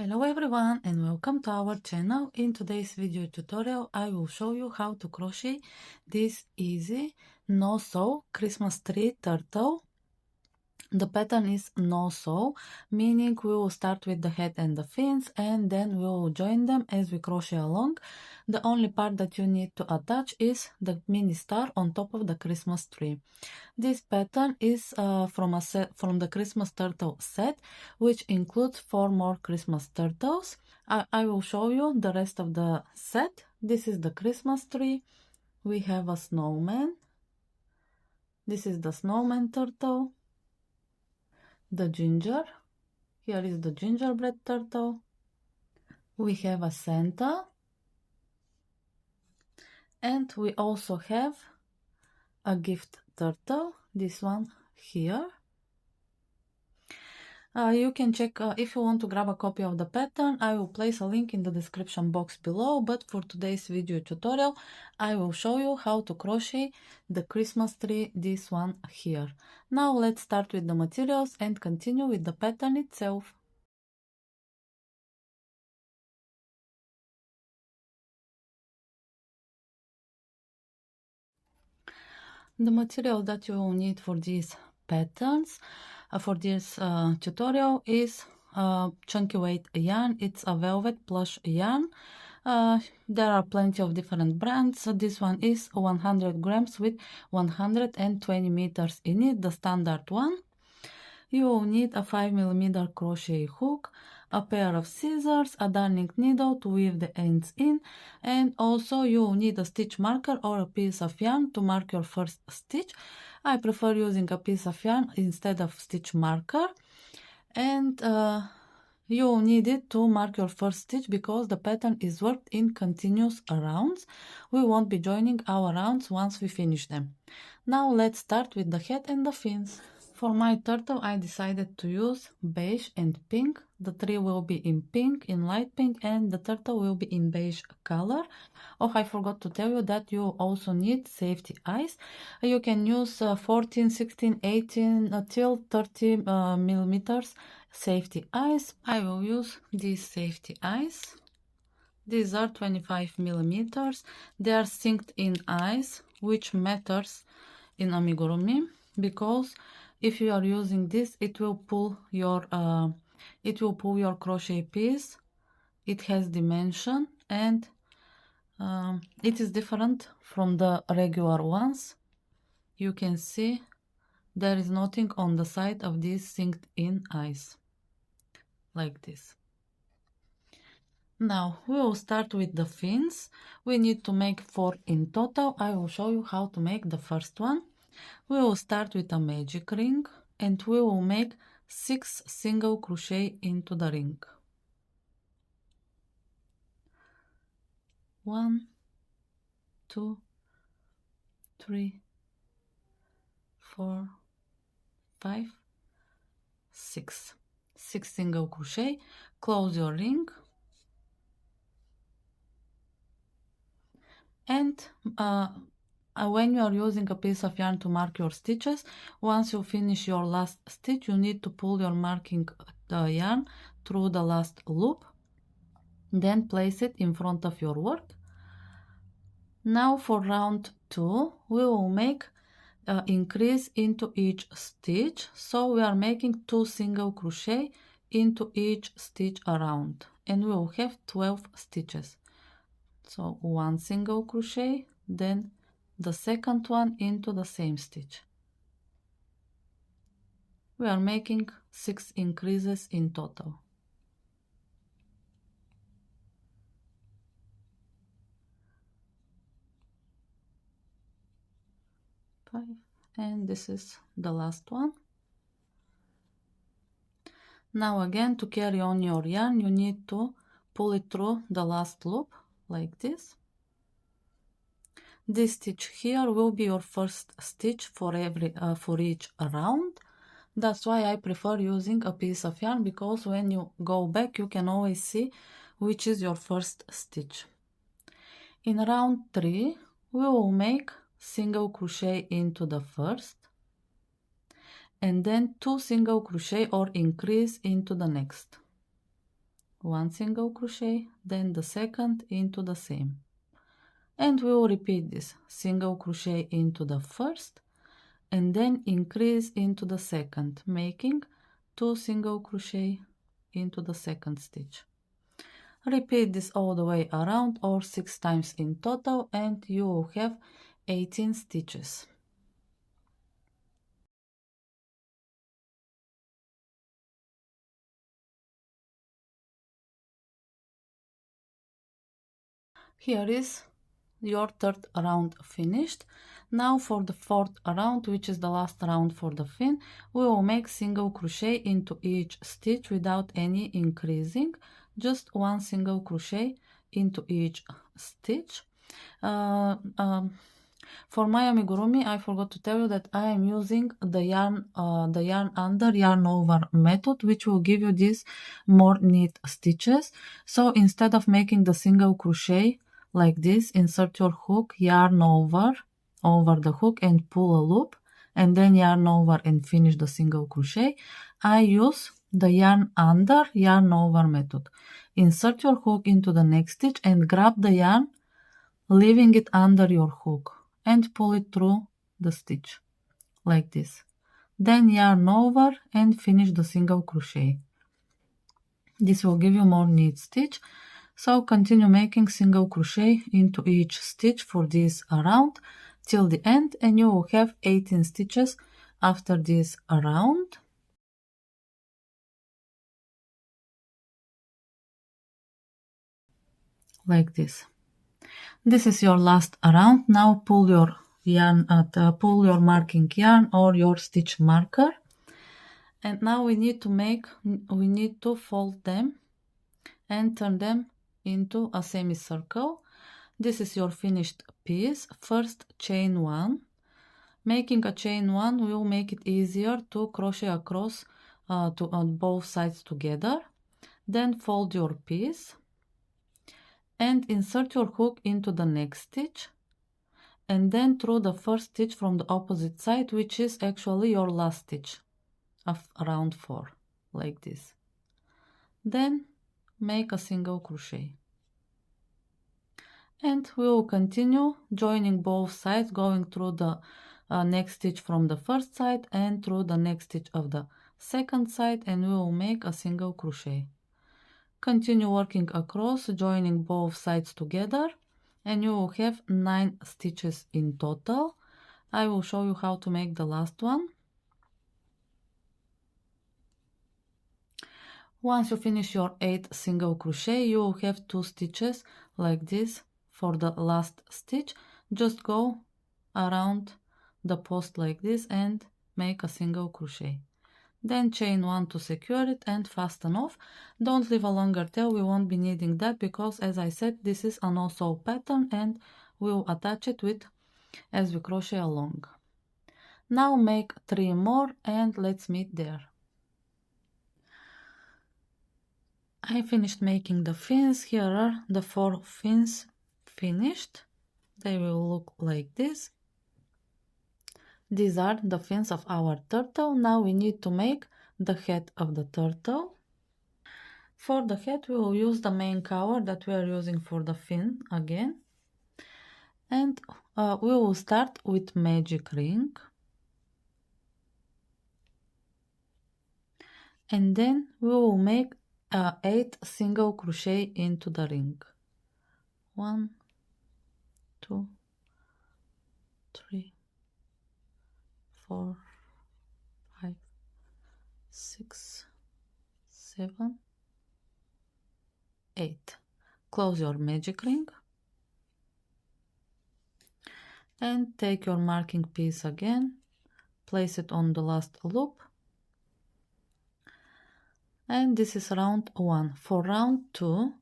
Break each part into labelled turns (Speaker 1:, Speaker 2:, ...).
Speaker 1: Hello everyone and welcome to our channel. In today's video tutorial I will show you how to crochet this easy no-sew Christmas tree turtle. The pattern is no-sew, meaning we will start with the head and the fins and then we will join them as we crochet along. The only part that you need to attach is the mini star on top of the Christmas tree. This pattern is from the Christmas turtle set, which includes 4 more Christmas turtles. I will show you the rest of the set. This is the Christmas tree. We have a snowman. This is the snowman turtle. The ginger. Here is the gingerbread turtle. We have a Santa. And we also have a gift turtle, this one here. You can check if you want to grab a copy of the pattern. I will place a link in the description box below, but for today's video tutorial I will show you how to crochet the Christmas tree, this one here. Now let's start with the materials and continue with the pattern itself. The material that you will need for these patterns, for this tutorial, is chunky weight yarn. It's a velvet plush yarn. There are plenty of different brands. So this one is 100 grams with 120 meters in it, the standard one. You will need a 5mm crochet hook, a pair of scissors, a darning needle to weave the ends in, and also you will need a stitch marker or a piece of yarn to mark your first stitch. I prefer using a piece of yarn instead of stitch marker, and you will need it to mark your first stitch because the pattern is worked in continuous rounds. We won't be joining our rounds once we finish them. Now let's start with the head and the fins. For my turtle I decided to use beige and pink. The tree will be in pink, in light pink, and the turtle will be in beige color. Oh, I forgot to tell you that you also need safety eyes. You can use 14, 16, 18 till 30 millimeters safety eyes. I will use these safety eyes. These are 25 millimeters. They are synced in eyes, which matters in Amigurumi because if you are using this, it will pull your crochet piece. It has dimension and it is different from the regular ones. You can see there is nothing on the side of these synced in eyes, like this. Now we will start with the fins. We need to make 4 in total. I will show you how to make the first one. We will start with a magic ring and we will make 6 single crochet into the ring. 1, 2, 3, 4, 5, 6. 6 single crochet. Close your ring and when you are using a piece of yarn to mark your stitches, once you finish your last stitch, you need to pull your marking yarn through the last loop, then place it in front of your work. Now for round 2, we will make increase into each stitch, so we are making 2 single crochet into each stitch around, and we will have 12 stitches. So 1 single crochet, then the second one into the same stitch. We are making 6 increases in total. 5, and this is the last one. Now again, to carry on your yarn, you need to pull it through the last loop like this. This stitch here will be your first stitch for each round. That's why I prefer using a piece of yarn, because when you go back you can always see which is your first stitch. In round 3 we will make single crochet into the first and then 2 single crochet or increase into the next. 1 single crochet, then the second into the same. And we will repeat this: single crochet into the first and then increase into the second, making 2 single crochet into the second stitch. Repeat this all the way around, or 6 times in total, and you will have 18 stitches. Here is your third round finished. Now for the fourth round, which is the last round for the fin, we will make single crochet into each stitch without any increasing, just 1 single crochet into each stitch. For my amigurumi, I forgot to tell you that I am using the yarn under, yarn over method, which will give you these more neat stitches. So instead of making the single crochet like this, insert your hook, yarn over the hook and pull a loop, and then yarn over and finish the single crochet. I use the yarn under, yarn over method. Insert your hook into the next stitch and grab the yarn, leaving it under your hook, and pull it through the stitch like this. Then yarn over and finish the single crochet. This will give you more neat stitch. So continue making single crochet into each stitch for this round till the end, and you will have 18 stitches after this round. Like this. This is your last round. Now pull your yarn pull your marking yarn or your stitch marker, and now we need to fold them and turn them into a semicircle. This is your finished piece. First chain 1. Making a chain 1 will make it easier to crochet across on both sides together. Then fold your piece and insert your hook into the next stitch, and then through the first stitch from the opposite side, which is actually your last stitch of round 4, like this. Then make a single crochet, and we will continue joining both sides, going through the next stitch from the first side and through the next stitch of the second side, and we will make a single crochet. Continue working across, joining both sides together, and you will have 9 stitches in total. I will show you how to make the last one. Once you finish your 8 single crochet, you will have 2 stitches like this for the last stitch. Just go around the post like this and make a single crochet. Then chain 1 to secure it and fasten off. Don't leave a longer tail, we won't be needing that because, as I said, this is a no-sew pattern and we'll attach it with as we crochet along. Now make 3 more and let's meet there. I finished making the fins. Here are the 4 fins finished. They will look like this. These are the fins of our turtle. Now we need to make the head of the turtle. For the head, we will use the main color that we are using for the fin again. And we will start with magic ring. And then we will make 8 single crochet into the ring. 1, 2, 3, 4, 5, 6, 7, 8. Close your magic ring and take your marking piece again, place it on the last loop, and this is round 1. For round 2,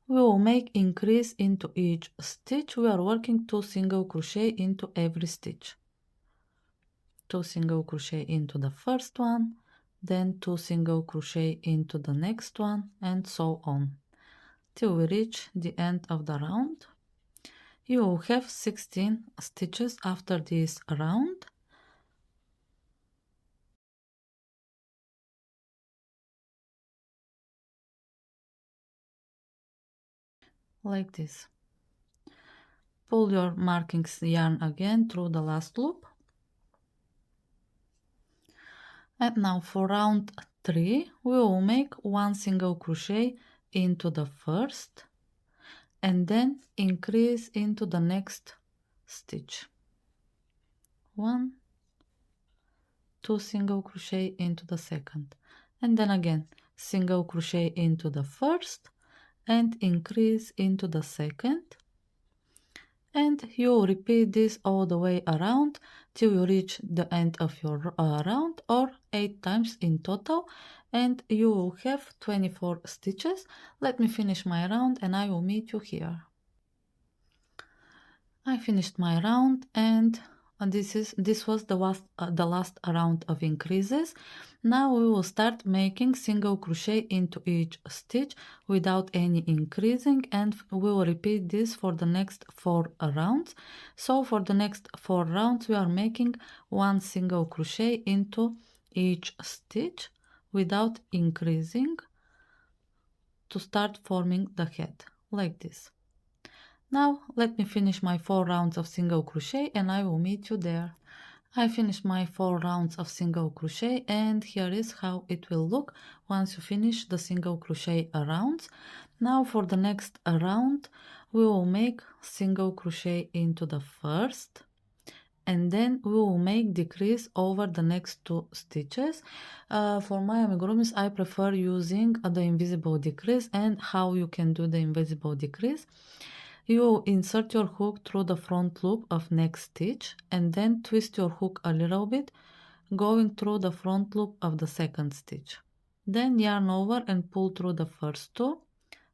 Speaker 1: we will make increase into each stitch. We are working 2 single crochet into every stitch. 2 single crochet into the first one, then 2 single crochet into the next one, and so on till we reach the end of the round. You will have 16 stitches after this round. like this. Pull your markings yarn again through the last loop. And now for round 3 we will make 1 single crochet into the first and then increase into the next stitch. 1, 2 single crochet into the second, and then again single crochet into the first and increase into the second, and you repeat this all the way around till you reach the end of your round, or 8 times in total, and you will have 24 stitches. Let me finish my round and I will meet you here. I finished my round, and this was the last round of increases. Now we will start making single crochet into each stitch without any increasing, and we will repeat this for the next 4 rounds. So for the next 4 rounds we are making 1 single crochet into each stitch without increasing to start forming the head like this. Now let me finish my 4 rounds of single crochet and I will meet you there. I finished my 4 rounds of single crochet, and here is how it will look once you finish the single crochet rounds. Now for the next round we will make single crochet into the first, and then we will make decrease over the next 2 stitches. For my amigurumis I prefer using the invisible decrease, and how you can do the invisible decrease. You insert your hook through the front loop of next stitch and then twist your hook a little bit, going through the front loop of the second stitch. Then yarn over and pull through the first 2.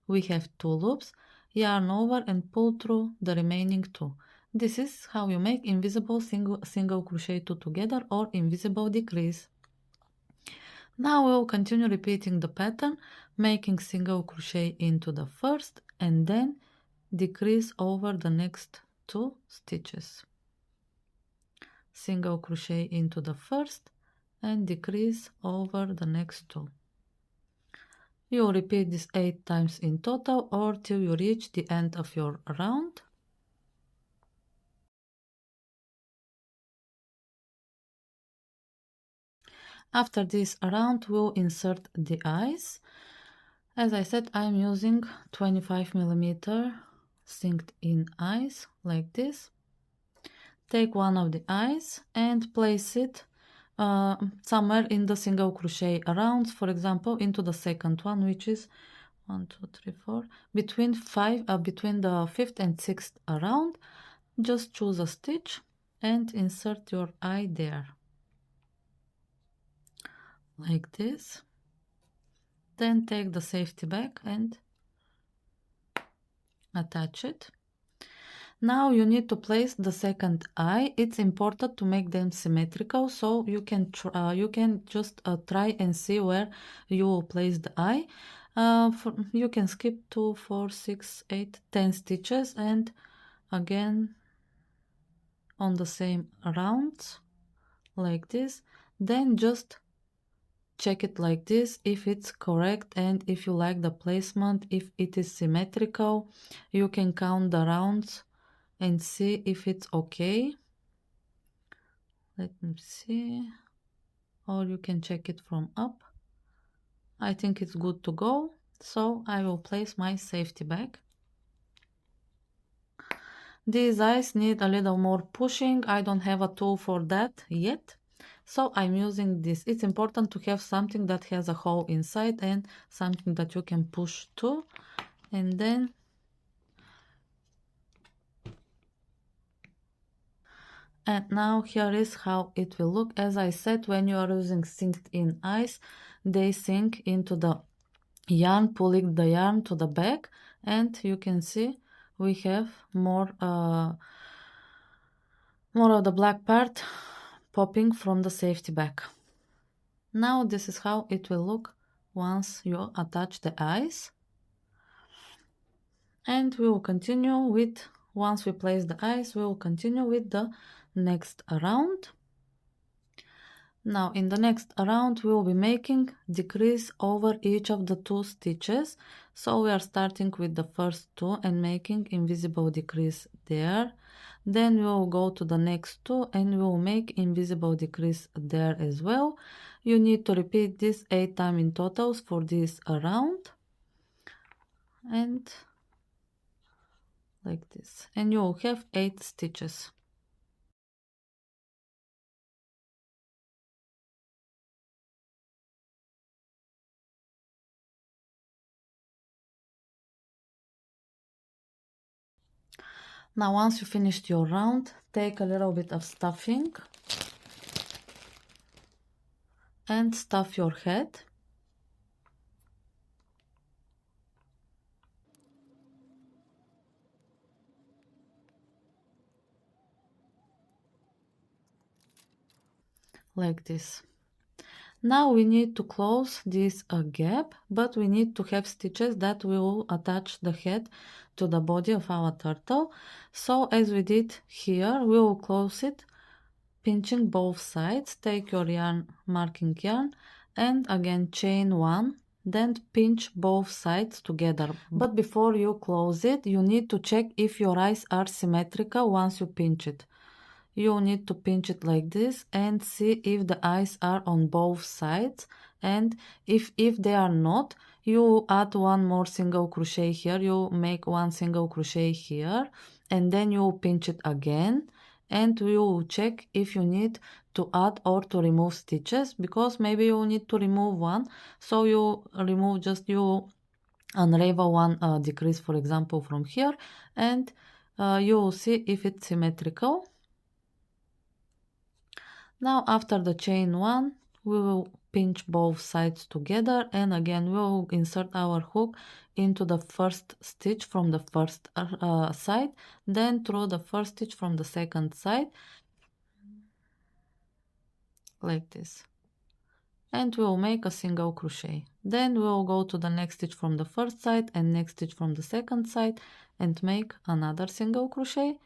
Speaker 1: We have 2 loops. Yarn over and pull through the remaining 2. This is how you make invisible single crochet 2 together, or invisible decrease. Now we will continue repeating the pattern, making single crochet into the first and then decrease over the next 2 stitches. Single crochet into the first and decrease over the next 2. You repeat this 8 times in total, or till you reach the end of your round. After this round we'll insert the eyes. As I said, I'm using 25mm synced in eyes like this. Take one of the eyes and place it somewhere in the single crochet rounds, for example into the second one, which is 1 2 3 4 between the 5th and 6th round. Just choose a stitch and insert your eye there like this. Then take the safety back and attach it. Now you need to place the second eye. It's important to make them symmetrical, so you can just try and see where you will place the eye. You can skip 2 4 6 8 10 stitches and again on the same rounds like this. Then just check it like this if it's correct, and if you like the placement, if it is symmetrical. You can count the rounds and see if it's okay. Let me see. Or you can check it from up. I think it's good to go, so I will place my safety bag. These eyes need a little more pushing. I don't have a tool for that yet, so I'm using this. It's important to have something that has a hole inside and something that you can push to. And then now here is how it will look. As I said, when you are using synced in eyes, they sink into the yarn, pulling the yarn to the back, and you can see we have more of the black part popping from the safety bag. Now this is how it will look once you attach the eyes, and we will continue with, once we place the eyes, we will continue with the next round. Now in the next round we will be making decrease over each of the 2 stitches. So we are starting with the first 2 and making invisible decrease there. Then we will go to the next 2 and we will make invisible decrease there as well. You need to repeat this 8 times in totals for this round. And like this. And you will have 8 stitches. Now once you finished your round, take a little bit of stuffing and stuff your head. Like this. Now we need to close this gap, but we need to have stitches that will attach the head to the body of our turtle. So as we did here, we will close it, pinching both sides. Take your yarn, marking yarn, and again chain 1, then pinch both sides together. But before you close it, you need to check if your eyes are symmetrical once you pinch it. You need to pinch it like this and see if the eyes are on both sides, and if they are not, you add one more single crochet here. You make one single crochet here and then you pinch it again, and you will check if you need to add or to remove stitches, because maybe you need to remove one, so you remove, just you unravel one decrease, for example, from here, and you will see if it's symmetrical. Now after the chain 1, we will pinch both sides together, and again we will insert our hook into the first stitch from the first side, then through the first stitch from the second side, like this. And we will make a single crochet. Then we will go to the next stitch from the first side and next stitch from the second side and make another single crochet,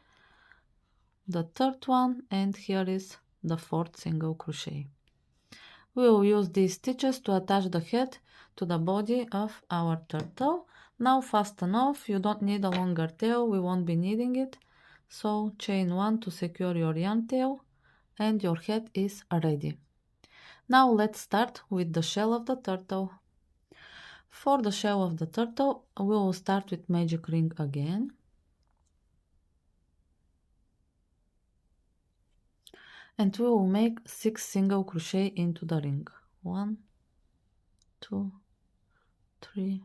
Speaker 1: the third one, and here is the fourth single crochet. We will use these stitches to attach the head to the body of our turtle. Now fasten off. You don't need a longer tail, we won't be needing it. So chain 1 to secure your yarn tail, and your head is ready. Now let's start with the shell of the turtle. For the shell of the turtle, we will start with magic ring again. And we will make 6 single crochet into the ring. 1, 2, 3,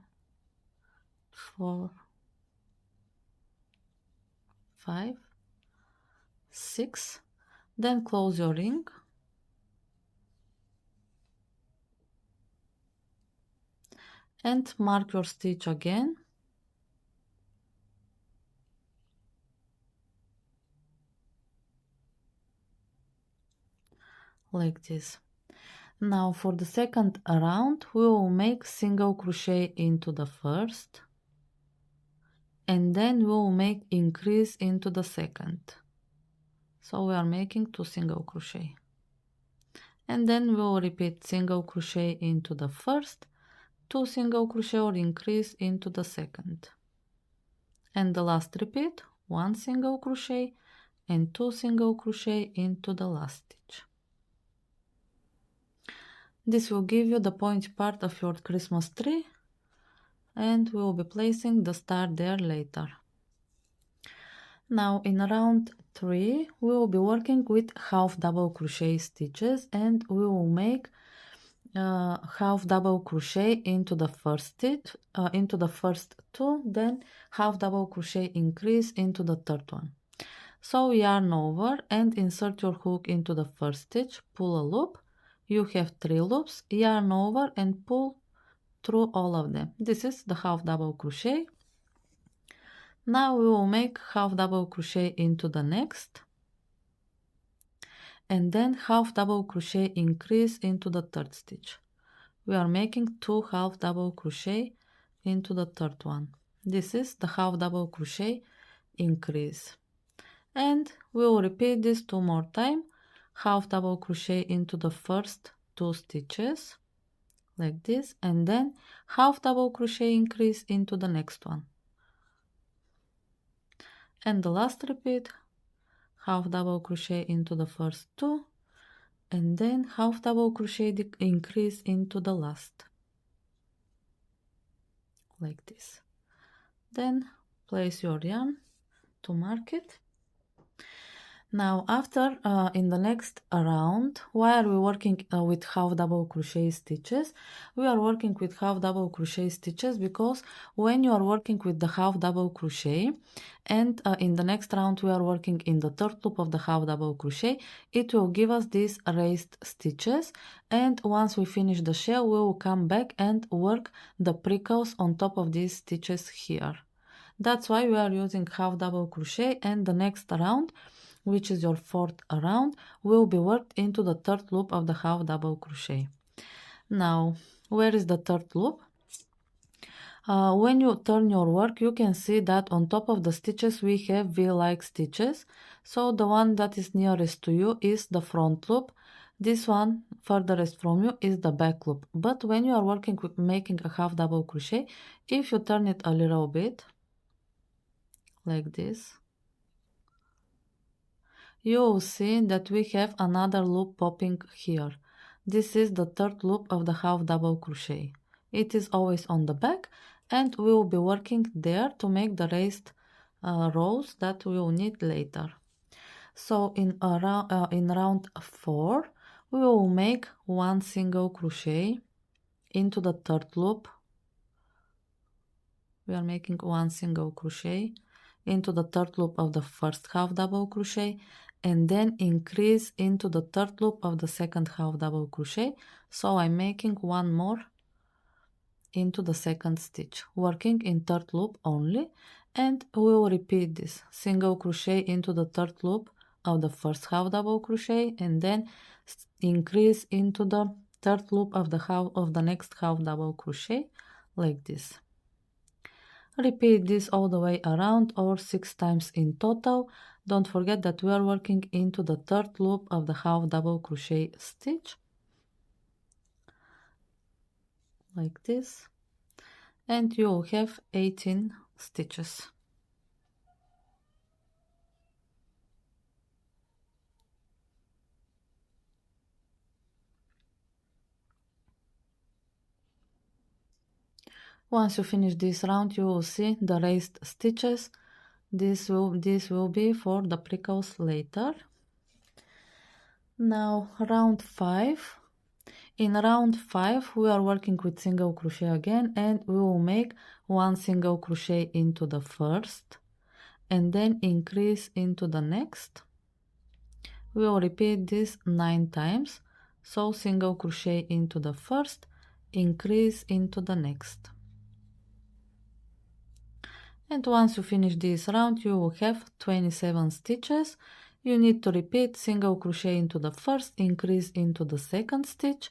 Speaker 1: 4, 5, 6. Then close your ring. And mark your stitch again. Like this. Now for the second round, we will make single crochet into the first, and then we will make increase into the second. So we are making 2 single crochet, and then we will repeat single crochet into the first, 2 single crochet or increase into the second, and the last repeat 1 single crochet and 2 single crochet into the last stitch. This will give you the pointy part of your Christmas tree, and we will be placing the star there later. Now in round 3, we will be working with half double crochet stitches, and we will make half double crochet into the first stitch, into the first 2, then half double crochet increase into the third one. So yarn over and insert your hook into the first stitch, pull a loop. You have 3 loops, yarn over and pull through all of them. This is the half double crochet. Now we will make half double crochet into the next, and then half double crochet increase into the third stitch. We are making 2 half double crochet into the third one. This is the half double crochet increase, and we will repeat this 2 more times. half double crochet into the first 2 stitches like this, and then half double crochet increase into the next one, and the last repeat, half double crochet into the first 2, and then half double crochet increase into the last like this. Then place your yarn to mark it. Now after in the next round, why are we working with half double crochet stitches? We are working with half double crochet stitches because when you are working with the half double crochet and in the next round we are working in the third loop of the half double crochet, it will give us these raised stitches, and once we finish the shell we will come back and work the prickles on top of these stitches here. That's why we are using half double crochet, and the next round, which is your fourth round, will be worked into the third loop of the half double crochet. Now, where is the third loop? When you turn your work, you can see that on top of the stitches we have V-like stitches. So the one that is nearest to you is the front loop. This one furthest from you is the back loop. But when you are working with making a half double crochet, if you turn it a little bit like this, you will see that we have another loop popping here. This is the third loop of the half double crochet. It is always on the back, and we will be working there to make the raised rows that we will need later. So in round 4, we will make one single crochet into the third loop. We are making one single crochet into the third loop of the first half double crochet, and then increase into the third loop of the second half double crochet. So I'm making one more into the second stitch, working in third loop only, and we will repeat this single crochet into the third loop of the first half double crochet, and then increase into the third loop of the next half double crochet like this. Repeat this all the way around, or 6 times in total. Don't forget that we are working into the third loop of the half double crochet stitch like this, and you will have 18 stitches. Once you finish this round, you will see the raised stitches. This will be for the prickles later. Now round 5. In round 5 we are working with single crochet again, and we will make one single crochet into the first and then increase into the next. We will repeat this 9 times. So single crochet into the first, increase into the next. And once you finish this round, you will have 27 stitches. You need to repeat single crochet into the first, increase into the second stitch,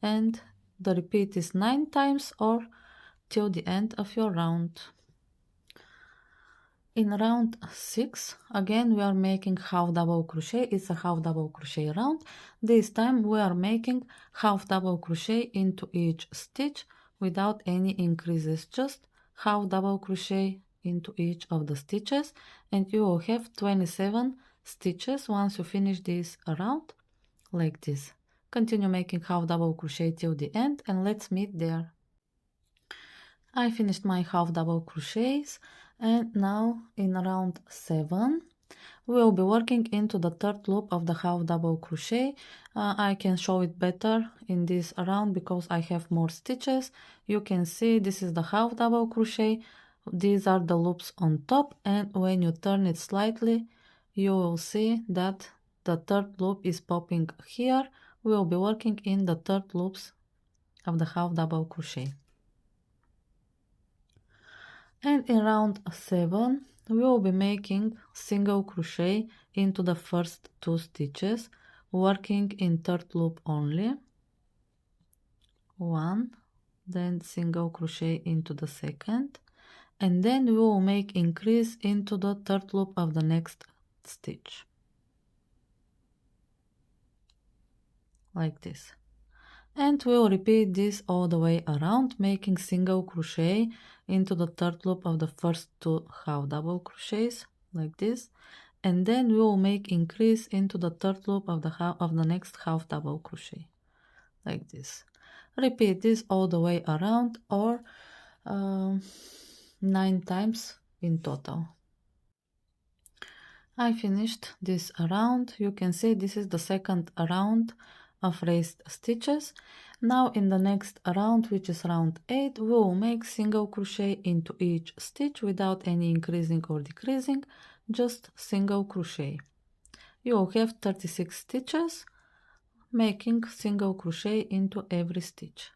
Speaker 1: and the repeat is 9 times or till the end of your round. In round 6, again we are making half double crochet. It's a half double crochet round. This time we are making half double crochet into each stitch without any increases, just half double crochet into each of the stitches, and you will have 27 stitches once you finish this round like this. Continue making half double crochet till the end, and let's meet there. I finished my half double crochets, and now in round 7 we will be working into the third loop of the half double crochet. I can show it better in this round because I have more stitches. You can see this is the half double crochet. These are the loops on top, and when you turn it slightly you will see that the third loop is popping here. We will be working in the third loops of the half double crochet. And in round 7 we will be making single crochet into the first 2 stitches, working in third loop only. 1, then single crochet into the second, and then we will make increase into the third loop of the next stitch. like this. And we'll repeat this all the way around, making single crochet into the third loop of the first 2 half double crochets, like this. And then we will make increase into the third loop of the next half double crochet, like this. Repeat this all the way around, or 9 times in total. I finished this round. You can see this is the second round of raised stitches. Now in the next round, which is round 8, we will make single crochet into each stitch without any increasing or decreasing, just single crochet. You will have 36 stitches, making single crochet into every stitch.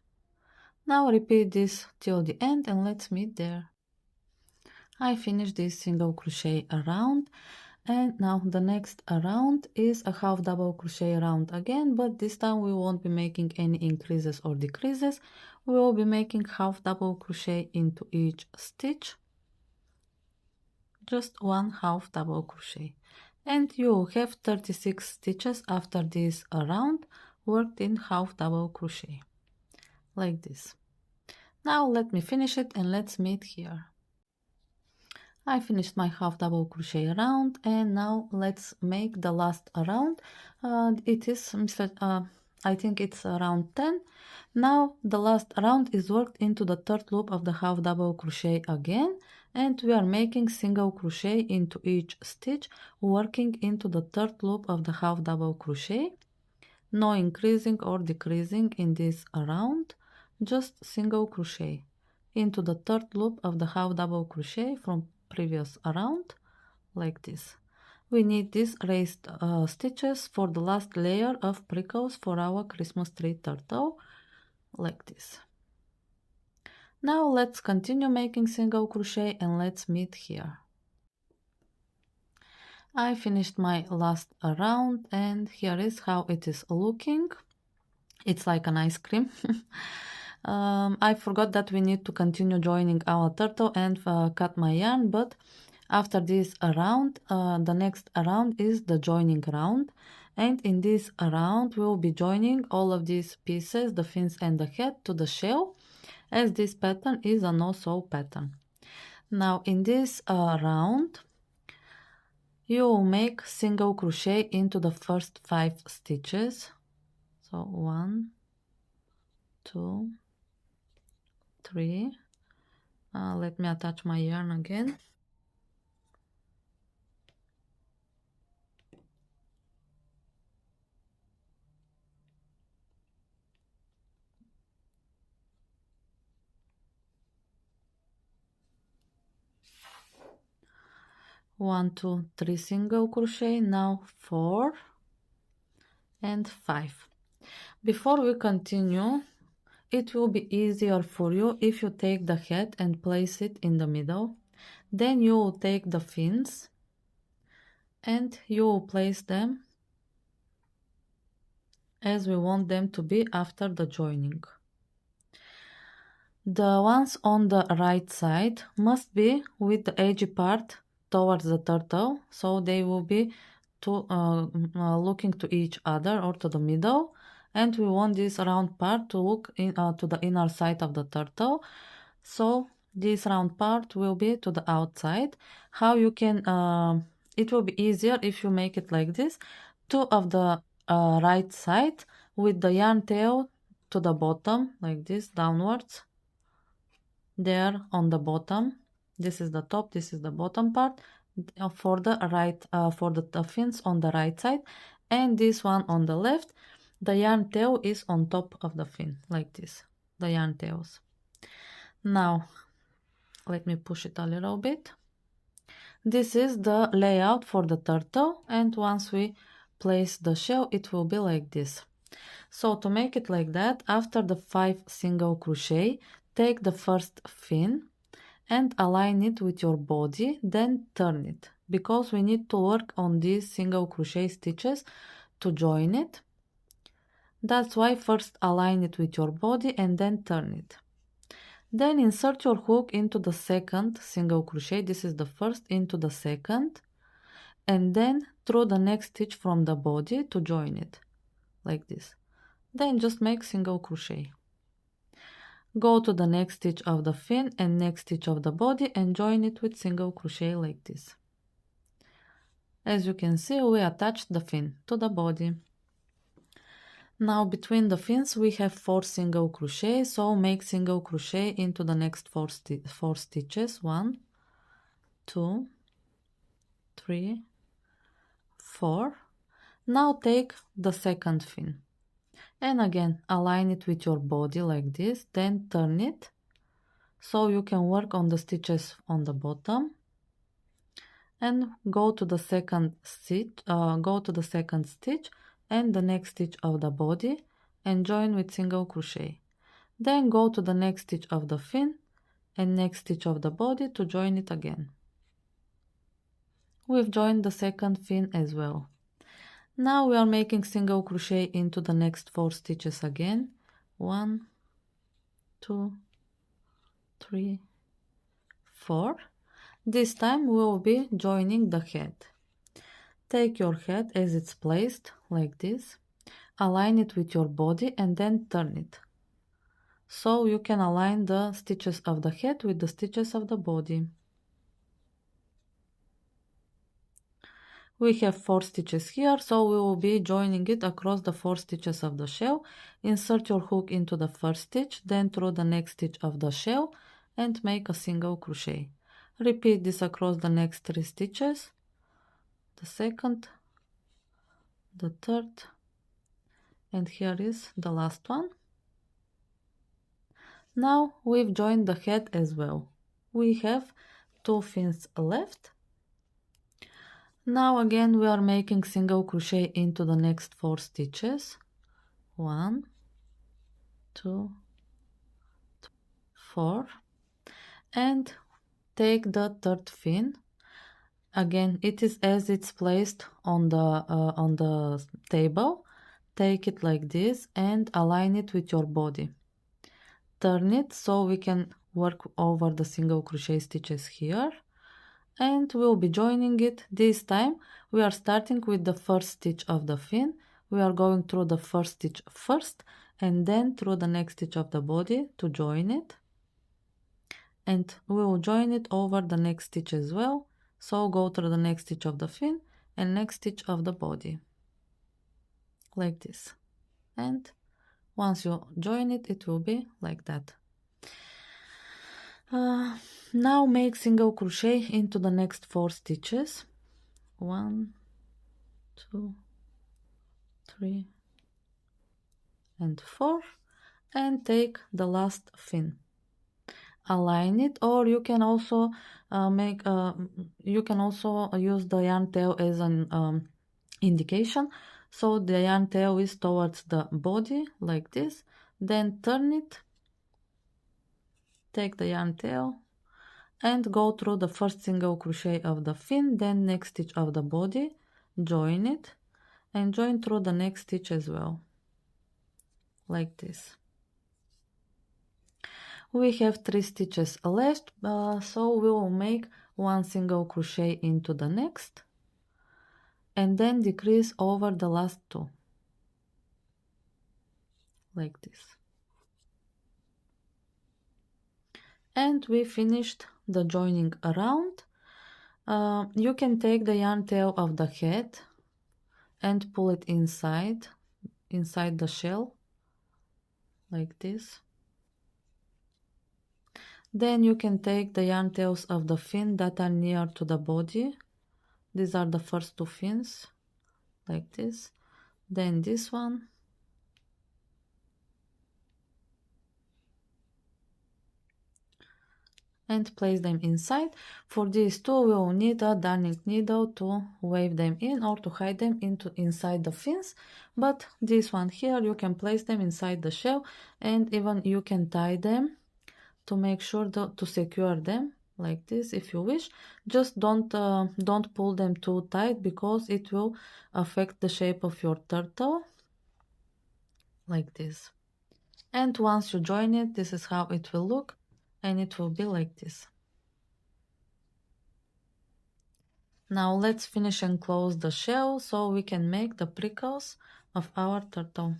Speaker 1: Now repeat this till the end and let's meet there. I finished this single crochet round, and now the next round is a half double crochet round again, but this time we won't be making any increases or decreases. We will be making half double crochet into each stitch, just one half double crochet, and you will have 36 stitches after this round worked in half double crochet, like this. Now let me finish it and let's meet here. I finished my half double crochet round, and now let's make the last round. It is I think it's round 10. Now the last round is worked into the third loop of the half double crochet again, and we are making single crochet into each stitch, working into the third loop of the half double crochet. No increasing or decreasing in this round, just single crochet into the third loop of the half double crochet from previous round, like this. We need these raised stitches for the last layer of prickles for our Christmas tree turtle, like this. Now let's continue making single crochet and let's meet here. I finished my last round, and here is how it is looking. It's like an ice cream. I forgot that we need to continue joining our turtle and cut my yarn, but after this round, the next round is the joining round, and in this round we will be joining all of these pieces, the fins and the head, to the shell, as this pattern is a no-sew pattern. Now in this round you will make single crochet into the first 5 stitches. So 1, 2, 3. Let me attach my yarn again. One, 2, 3 single crochet. Now 4 and 5. Before we continue, it will be easier for you if you take the head and place it in the middle. Then you will take the fins and you will place them as we want them to be after the joining. The ones on the right side must be with the edgy part towards the turtle, so they will be looking to each other or to the middle, and we want this round part to look to the inner side of the turtle, so this round part will be to the outside. How you can it will be easier if you make it like this: 2 of the right side with the yarn tail to the bottom, like this, downwards, there on the bottom. This is the top, this is the bottom part for the right for the fins on the right side, and this one on the left, the yarn tail is on top of the fin, like this, the yarn tails. Now let me push it a little bit. This is the layout for the turtle, and once we place the shell it will be like this. So to make it like that, after the 5 single crochet, take the first fin and align it with your body, then turn it, because we need to work on these single crochet stitches to join it. That's why first align it with your body and then turn it. Then insert your hook into the second single crochet, this is the first, into the second, and then through the next stitch from the body to join it, like this. Then just make single crochet. Go to the next stitch of the fin and next stitch of the body and join it with single crochet like this. As you can see, we attached the fin to the body. Now between the fins we have 4 single crochet, so make single crochet into the next 4 stitches. 1, 2, 3, 4. Now take the second fin and again align it with your body like this, then turn it so you can work on the stitches on the bottom and go to the second stitch, and the next stitch of the body and join with single crochet. Then go to the next stitch of the fin and next stitch of the body to join it again. We've joined the second fin as well. Now we are making single crochet into the next 4 stitches again. 1, 2, 3, 4. This time we will be joining the head. Take your head as it's placed like this, align it with your body and then turn it. So you can align the stitches of the head with the stitches of the body. We have 4 stitches here, so we will be joining it across the 4 stitches of the shell. Insert your hook into the first stitch, then through the next stitch of the shell and make a single crochet. Repeat this across the next 3 stitches, the second, the third, and here is the last one. Now we've joined the head as well. We have 2 fins left. Now again we are making single crochet into the next 4 stitches. 1, 2, 4, and take the third fin. Again, it is as it's placed on the table. Take it like this and align it with your body. Turn it so we can work over the single crochet stitches here. And we'll be joining it. This time we are starting with the first stitch of the fin. We are going through the first stitch first and then through the next stitch of the body to join it. And we will join it over the next stitch as well. So go through the next stitch of the fin and next stitch of the body like this. And once you join it, it will be like that. Now make single crochet into the next 4 stitches. 1, 2, 3, and 4, and take the last fin. Align it, or you can also use the yarn tail as an indication. So the yarn tail is towards the body like this. Then turn it, take the yarn tail and go through the first single crochet of the fin, then next stitch of the body, join it and join through the next stitch as well like this. We have 3 stitches left, so we will make 1 single crochet into the next and then decrease over the last 2 like this. And we finished the joining around. You can take the yarn tail of the head and pull it inside the shell like this. Then you can take the yarn tails of the fin that are near to the body. These are the first 2 fins like this. Then this one. And place them inside. For these 2 we will need a darning needle to wave them in or to hide them inside the fins, but this one here you can place them inside the shell and even you can tie them to make sure to secure them like this if you wish. Just don't pull them too tight because it will affect the shape of your turtle like this. And once you join it, this is how it will look. And it will be like this. Now let's finish and close the shell so we can make the prickles of our turtle.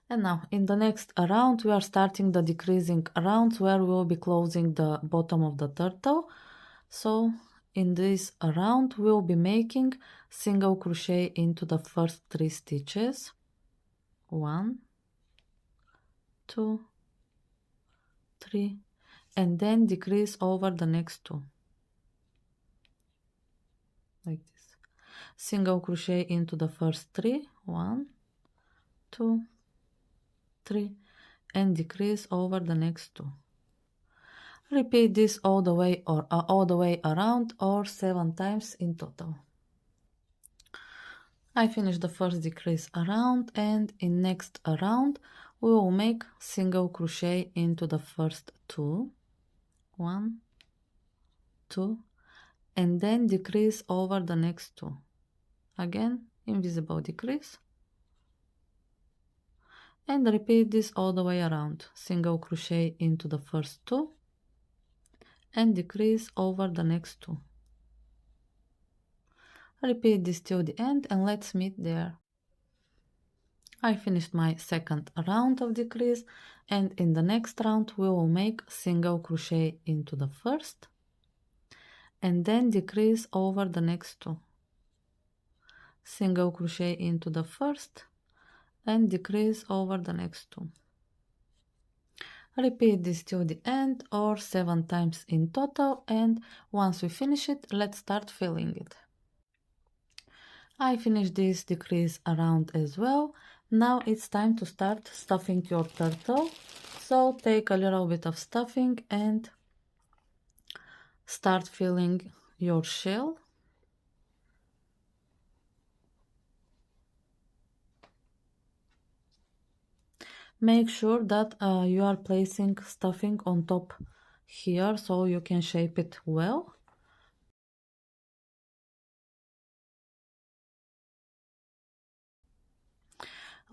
Speaker 1: And now in the next round we are starting the decreasing rounds where we will be closing the bottom of the turtle. So in this round we will be making single crochet into the first 3 stitches. 1, 2, 3, and then decrease over the next 2 like this. Single crochet into the first 3, 1, 2, 3, and decrease over the next 2. Repeat this all the way around, or 7 times in total. I finished the first decrease around, and in next round we will make single crochet into the first 2, 1, 2, and then decrease over the next 2. Again, invisible decrease, and repeat this all the way around. Single crochet into the first 2 and decrease over the next 2. Repeat this till the end, and let's meet there. I finished my second round of decrease, and in the next round we will make single crochet into the first and then decrease over the next 2. Single crochet into the first and decrease over the next 2. Repeat this till the end, or 7 times in total, and once we finish it, let's start filling it. I finished this decrease around as well. Now it's time to start stuffing your turtle. So take a little bit of stuffing and start filling your shell. Make sure that you are placing stuffing on top here so you can shape it well.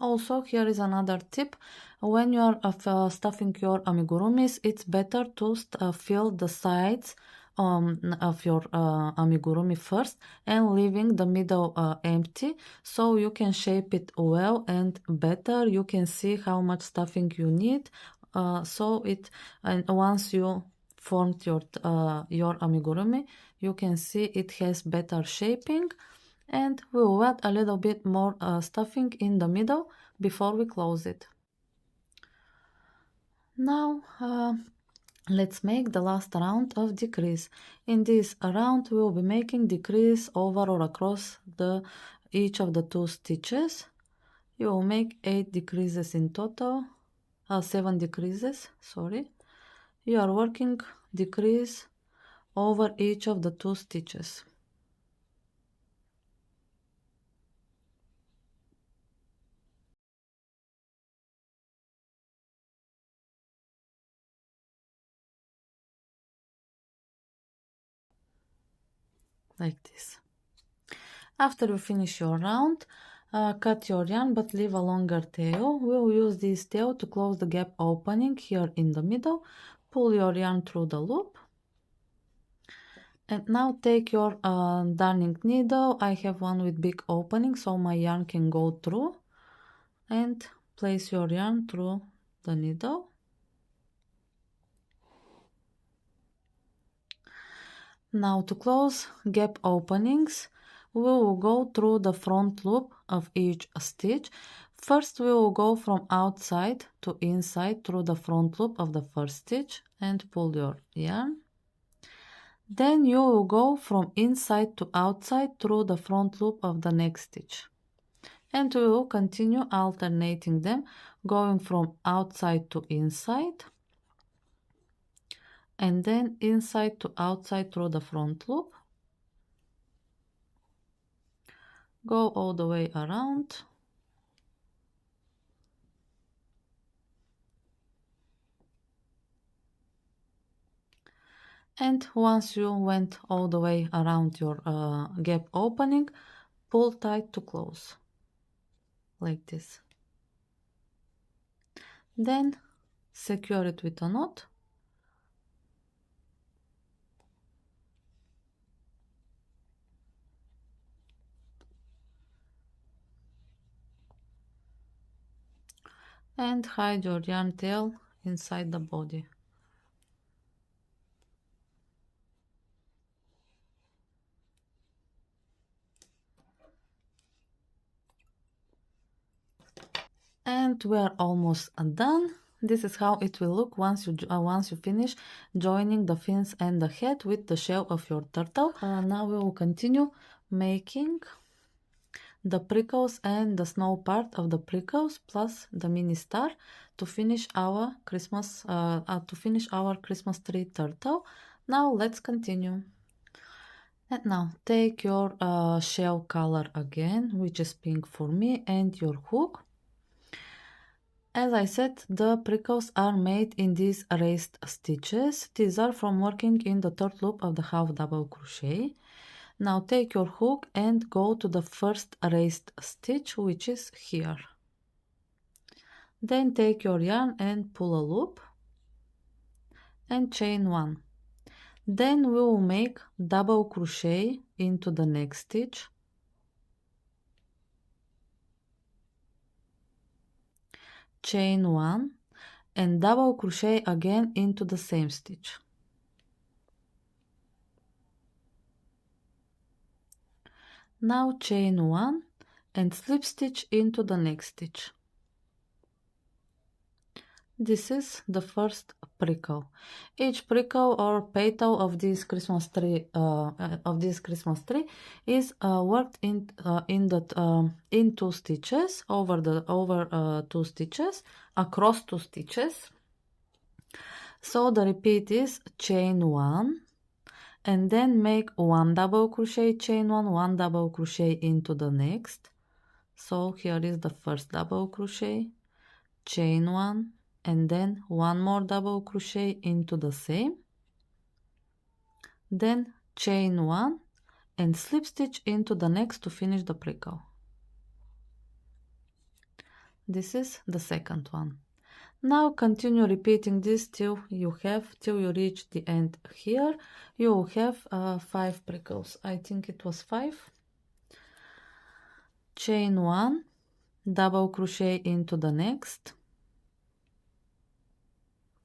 Speaker 1: Also, here is another tip. When you are stuffing your amigurumis, it's better to fill the sides of your amigurumi first and leaving the middle empty, so you can shape it well and better. You can see how much stuffing you need. And once you formed your amigurumi, you can see it has better shaping. And we'll add a little bit more stuffing in the middle before we close it. Now let's make the last round of decrease. In this round we will be making decrease over or across each of the 2 stitches. You will make 8 decreases in total, 7 decreases, sorry. You are working decrease over each of the 2 stitches. Like this. After you finish your round, cut your yarn but leave a longer tail. We'll use this tail to close the gap opening here in the middle. Pull your yarn through the loop. And now take your darning needle. I have one with big opening so my yarn can go through. And place your yarn through the needle. Now to close gap openings, we will go through the front loop of each stitch. First we will go from outside to inside through the front loop of the first stitch and pull your yarn. Then you will go from inside to outside through the front loop of the next stitch. And we will continue alternating them, going from outside to inside and then inside to outside through the front loop. Go all the way around. And once you went all the way around your gap opening, pull tight to close, like this. Then secure it with a knot. and hide your yarn tail inside the body. And we are almost done. This is how it will look once you finish joining the fins and the head with the shell of your turtle. Now we will continue making the prickles and the snow part of the prickles plus the mini star to finish our Christmas tree turtle. Now let's continue. And now take your shell color again, which is pink for me, and your hook. As I said, the prickles are made in these raised stitches. These are from working in the third loop of the half double crochet. Now take your hook and go to the first raised stitch, which is here. Then take your yarn and pull a loop and chain one. Then we will make double crochet into the next stitch, chain one, and double crochet again into the same stitch. Now chain one and slip stitch into the next stitch. This is the first prickle. Each prickle or petal of this Christmas tree is worked in two stitches over two stitches across two stitches. So the repeat is chain one and then make one double crochet, chain one double crochet into the next. So here is the first double crochet, chain one, and then one more double crochet into the same, then chain one and slip stitch into the next to finish the prickle. This is the second one. Now continue repeating this till you reach the end here. You will have 5 prickles. I think it was 5. Chain one, double crochet into the next,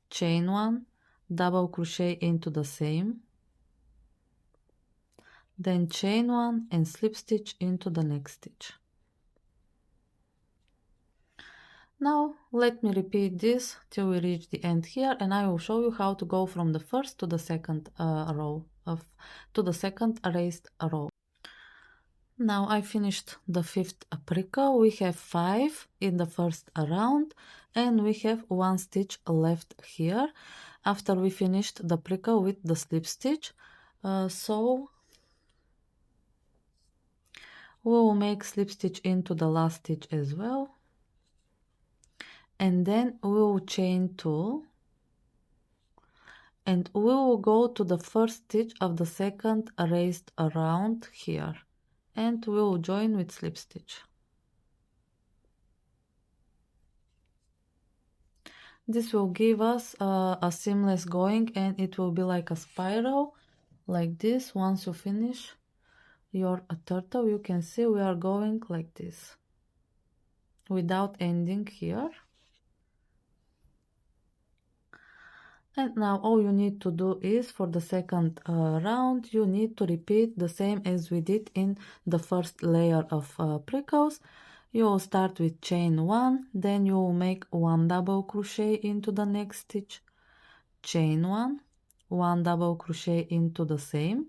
Speaker 1: chain one, double crochet into the same, then chain one and slip stitch into the next stitch. Now let me repeat this till we reach the end here, and I will show you how to go from the first to the second raised row. Now I finished the 5th prickle. We have 5 in the first round and we have 1 stitch left here after we finished the prickle with the slip stitch. So we will make slip stitch into the last stitch as well, and then we will chain 2 and we will go to the first stitch of the second raised round here, and we will join with slip stitch. This will give us a seamless going, and it will be like a spiral like this. Once you finish your turtle, you can see we are going like this without ending here. And now all you need to do is for the second round, you need to repeat the same as we did in the first layer of prickles. You will start with chain 1, then you will make 1 double crochet into the next stitch, chain 1 double crochet into the same,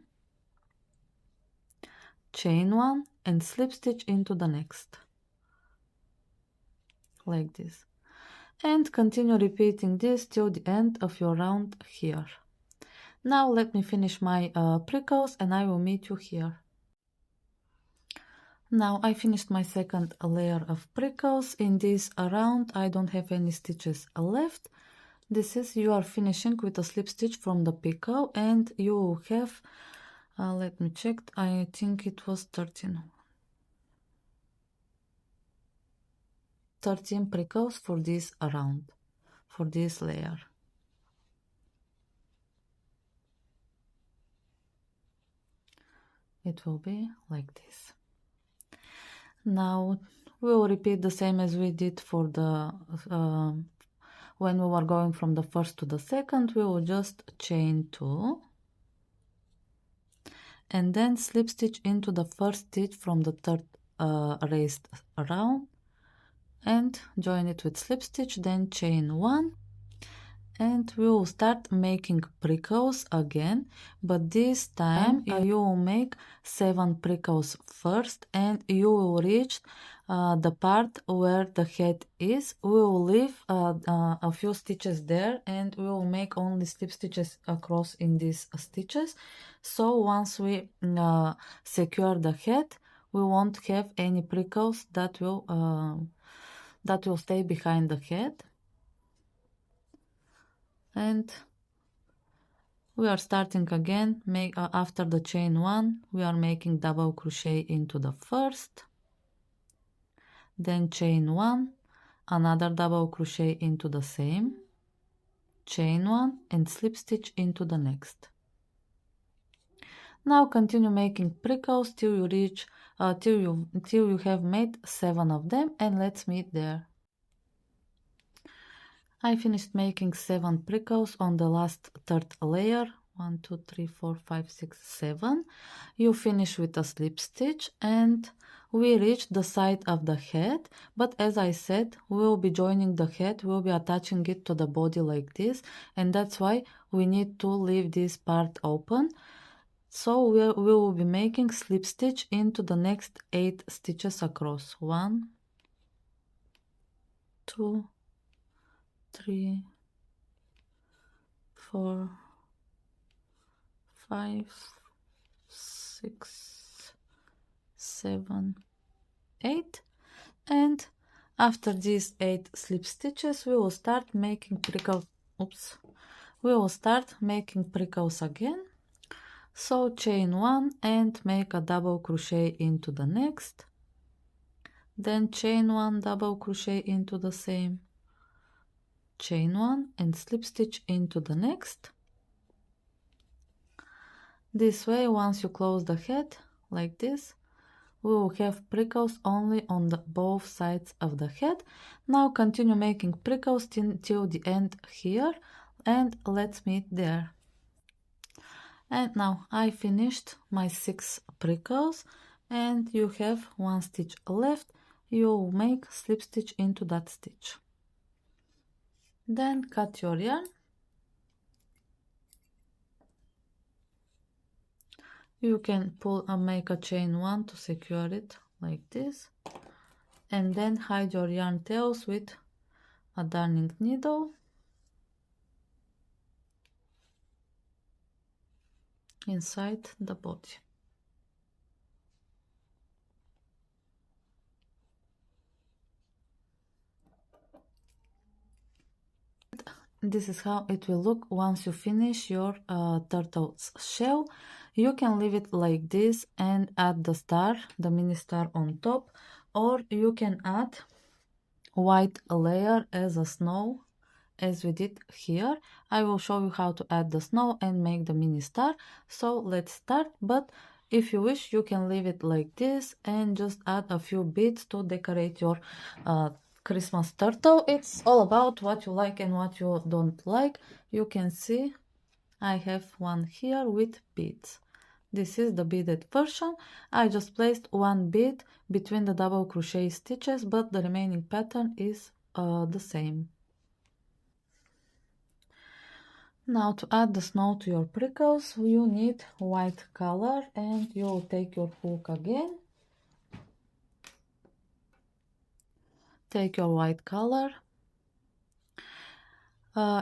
Speaker 1: chain 1 and slip stitch into the next, like this. And continue repeating this till the end of your round here. Now let me finish my prickles and I will meet you here. Now I finished my second layer of prickles. In this round I don't have any stitches left. This is, you are finishing with a slip stitch from the pickle, and you will have, let me check, I think it was 13 prickles for this round, for this layer. It will be like this. Now we will repeat the same as we did for the when we were going from the first to the second. We will just chain 2 and then slip stitch into the first stitch from the third raised round and join it with slip stitch, then chain 1, and we will start making prickles again, but this time you will make 7 prickles first and you will reach the part where the head is. We will leave a few stitches there and we will make only slip stitches across in these stitches. So once we secure the head, we won't have any prickles that will stay behind the head. And we are starting again. After the chain 1, we are making double crochet into the first, then chain 1, another double crochet into the same, chain 1 and slip stitch into the next. Now continue making prickles till you reach till you have made 7 of them, and let's meet there. I finished making 7 prickles on the last third layer. 1, 2, 3, 4, 5, 6, 7. You finish with a slip stitch and we reach the side of the head, but as I said, we will be joining the head, we will be attaching it to the body like this, and that's why we need to leave this part open. So we will be making slip stitch into the next 8 stitches across. 1, 2, 3, 4, 5, 6, 7, 8, and after these 8 slip stitches we will start making prickles. We will start making prickles again. So chain 1 and make a double crochet into the next, then chain 1, double crochet into the same, chain 1 and slip stitch into the next. This way, once you close the head like this, we will have prickles only on both sides of the head. Now continue making prickles till the end here, and let's meet there. And now I finished my 6 prickles and you have 1 stitch left. You will make slip stitch into that stitch. Then cut your yarn. You can pull and make a chain 1 to secure it like this, and then hide your yarn tails with a darning needle inside the body. This is how it will look once you finish your turtle's shell. You can leave it like this and add the star, the mini star on top, or you can add white layer as a snow as we did here. I will show you how to add the snow and make the mini star. So let's start, but if you wish you can leave it like this and just add a few beads to decorate your Christmas turtle. It's all about what you like and what you don't like. You can see I have one here with beads. This is the beaded version. I just placed 1 bead between the double crochet stitches, but the remaining pattern is the same. Now to add the snow to your prickles, you need white color, and you will take your hook again. Take your white color.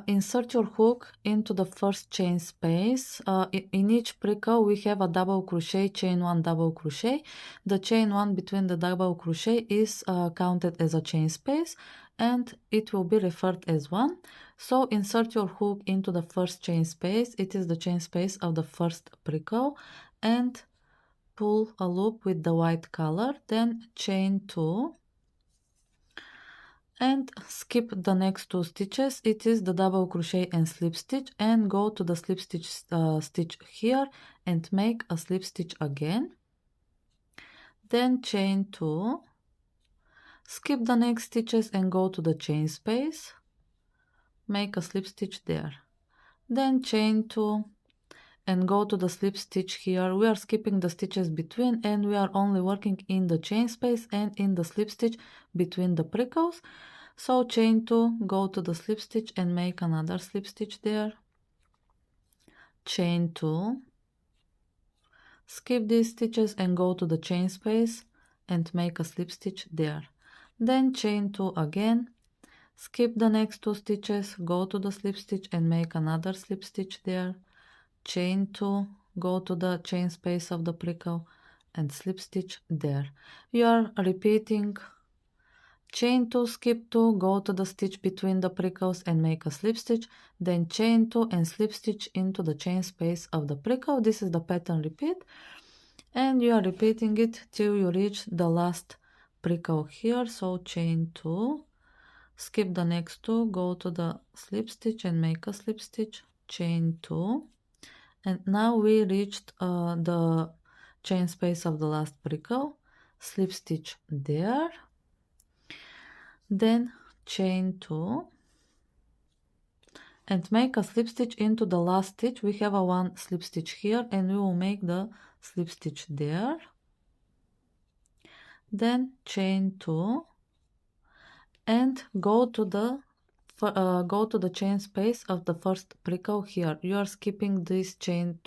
Speaker 1: Insert your hook into the first chain space. In each prickle we have a double crochet, chain 1, double crochet. The chain 1 between the double crochet is counted as a chain space and it will be referred as 1. So insert your hook into the first chain space. It is the chain space of the first prickle, and pull a loop with the white color, then chain 2 and skip the next 2 stitches. It is the double crochet and slip stitch, and go to the slip stitch stitch here and make a slip stitch again, then chain 2 Skip the next stitches and go to the chain space, make a slip stitch there, then chain 2 and go to the slip stitch here. We are skipping the stitches between and we are only working in the chain space and in the slip stitch between the prickles. So chain 2, go to the slip stitch and make another slip stitch there, chain 2, skip these stitches and go to the chain space and make a slip stitch there, then chain 2 again, skip the next 2 stitches, go to the slip stitch and make another slip stitch there, chain 2, go to the chain space of the prickle and slip stitch there. You are repeating chain 2, skip 2, go to the stitch between the prickles and make a slip stitch, then chain 2 and slip stitch into the chain space of the prickle. This is the pattern repeat, and you are repeating it till you reach the last prickle here. So chain 2, skip the next 2, go to the slip stitch and make a slip stitch, chain 2, and now we reached the chain space of the last prickle, slip stitch there, then chain 2 and make a slip stitch into the last stitch. We have a 1 slip stitch here and we will make the slip stitch there, then chain 2 and go to the chain space of the first prickle here. You are skipping this chain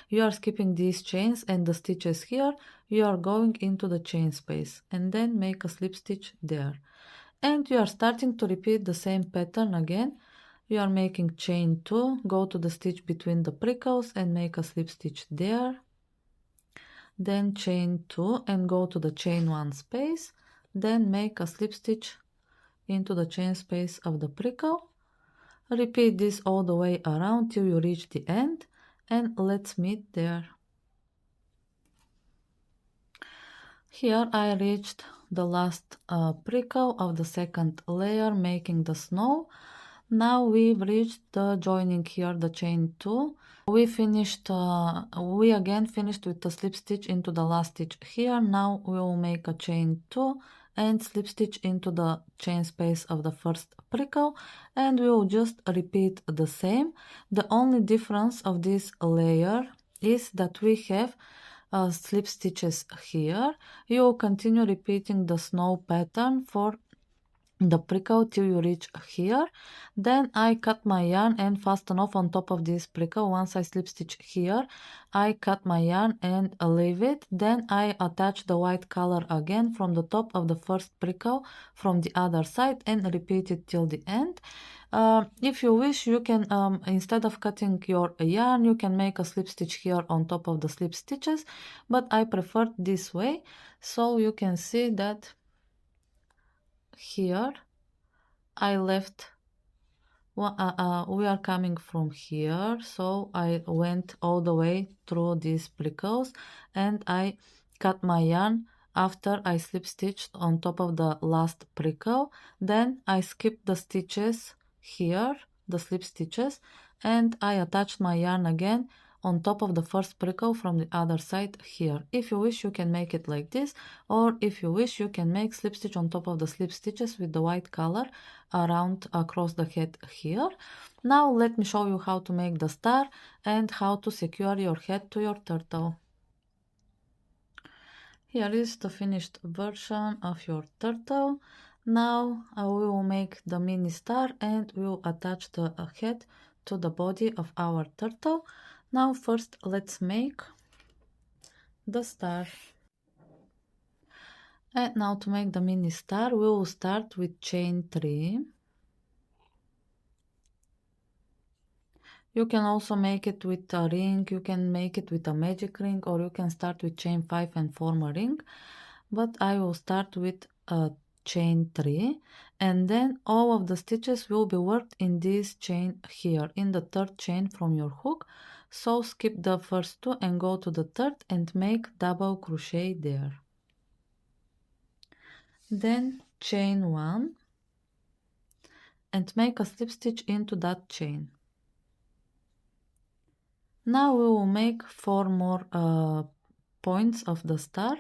Speaker 1: you are skipping these chains and the stitches here. You are going into the chain space and then make a slip stitch there, and you are starting to repeat the same pattern again. You are making chain 2, go to the stitch between the prickles and make a slip stitch there, then chain 2 and go to the chain 1 space, then make a slip stitch into the chain space of the prickle. Repeat this all the way around till you reach the end, and let's meet there. Here I reached the last prickle of the second layer, making the snow. Now we've reached the joining here, the chain 2. We again finished with the slip stitch into the last stitch here. Now we will make a chain 2 and slip stitch into the chain space of the first prickle, and we will just repeat the same. The only difference of this layer is that we have slip stitches here. You will continue repeating the snow pattern for the prickle till you reach here. Then I cut my yarn and fasten off on top of this prickle. Once I slip stitch here, I cut my yarn and leave it. Then I attach the white color again from the top of the first prickle from the other side and repeat it till the end. If you wish, you can instead of cutting your yarn, you can make a slip stitch here on top of the slip stitches, but I prefer this way. So you can see that here I left we are coming from here, so I went all the way through these prickles and I cut my yarn after I slip stitched on top of the last prickle. Then I skipped the stitches here, the slip stitches, and I attached my yarn again on top of the first prickle from the other side here. If you wish, you can make it like this, or if you wish, you can make slip stitch on top of the slip stitches with the white color around across the head here. Now let me show you how to make the star and how to secure your head to your turtle. Here is the finished version of your turtle. Now we will make the mini star and we will attach the head to the body of our turtle. Now first let's make the star. And now to make the mini star, we will start with chain 3. You can also make it with a ring, you can make it with a magic ring, or you can start with chain 5 and form a ring. But I will start with a chain 3, and then all of the stitches will be worked in this chain here, in the third chain from your hook. So skip the first 2 and go to the third and make double crochet there. Then chain 1 and make a slip stitch into that chain. Now we will make 4 more points of the star.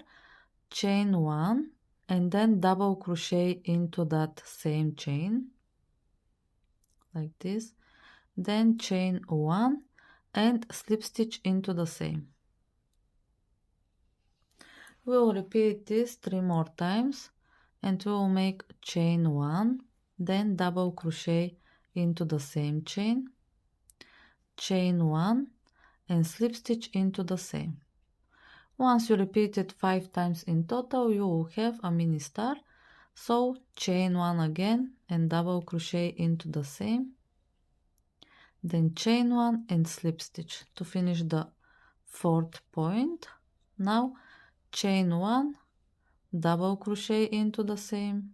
Speaker 1: Chain 1 and then double crochet into that same chain like this, then chain 1 and slip stitch into the same. We will repeat this 3 more times and we will make chain 1, then double crochet into the same chain, chain 1 and slip stitch into the same. Once you repeat it 5 times in total, you will have a mini star. So chain 1 again and double crochet into the same, then chain 1 and slip stitch to finish the 4th point. Now chain 1, double crochet into the same,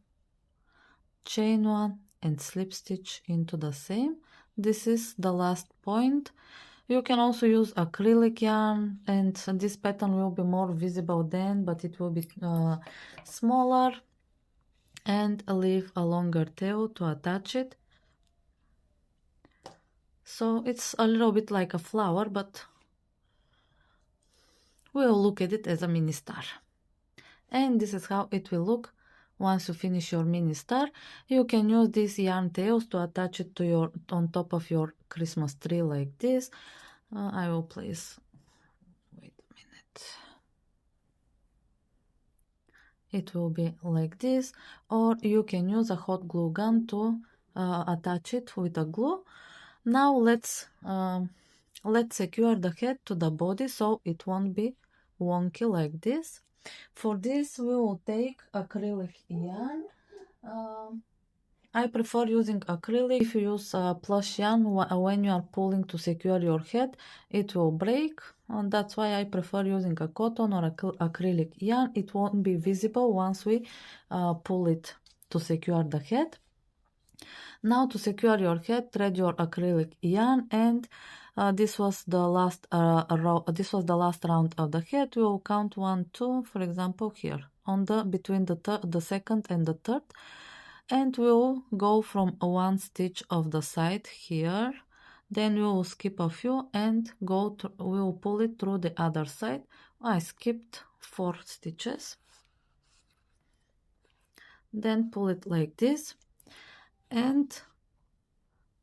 Speaker 1: chain 1 and slip stitch into the same. This is the last point. You can also use acrylic yarn, and this pattern will be more visible then, but it will be smaller and leave a longer tail to attach it. So it's a little bit like a flower, but we'll look at it as a mini star. And this is how it will look once you finish your mini star. You can use these yarn tails to attach it to your on top of your Christmas tree like this. I will place, wait a minute, it will be like this, or you can use a hot glue gun to attach it with a glue. Now let's secure the head to the body so it won't be wonky like this. For this we will take acrylic yarn. I prefer using acrylic. If you use plush yarn, when you are pulling to secure your head, it will break, and that's why I prefer using a cotton or acrylic yarn. It won't be visible once we pull it to secure the head. Now to secure your head, thread your acrylic yarn, and this was the last round of the head. We will count 1, 2, for example, here on the between the second and the third, and we will go from one stitch of the side here. Then we will skip a few and we will pull it through the other side. I skipped 4 stitches. Then pull it like this and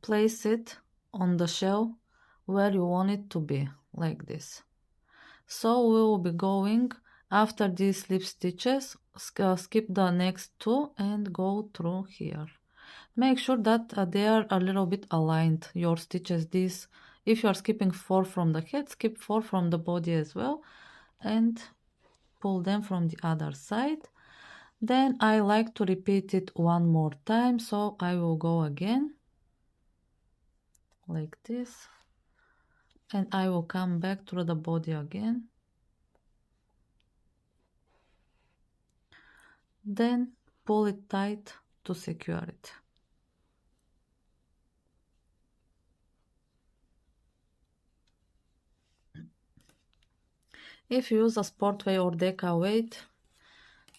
Speaker 1: place it on the shell where you want it to be, like this. So we will be going after these slip stitches, skip the next 2 and go through here. Make sure that they are a little bit aligned, your stitches. If you are skipping 4 from the head, skip 4 from the body as well and pull them from the other side. Then I like to repeat it 1 more time, so I will go again like this, and I will come back through the body again. Then pull it tight to secure it. If you use a sport weight or deca weight,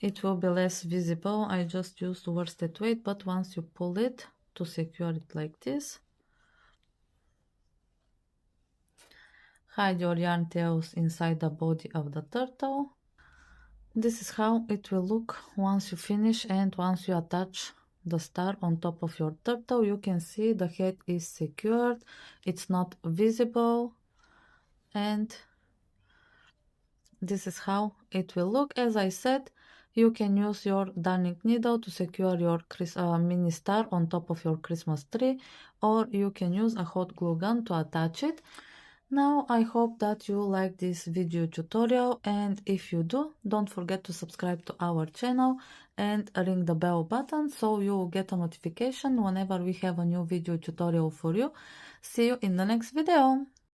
Speaker 1: it will be less visible. I just used worsted weight, but once you pull it to secure it like this, hide your yarn tails inside the body of the turtle. This is how it will look once you finish, and once you attach the star on top of your turtle, you can see the head is secured, it's not visible, and this is how it will look. As I said, you can use your darning needle to secure your mini star on top of your Christmas tree, or you can use a hot glue gun to attach it. Now I hope that you like this video tutorial, and if you do, don't forget to subscribe to our channel and ring the bell button so you will get a notification whenever we have a new video tutorial for you. See you in the next video!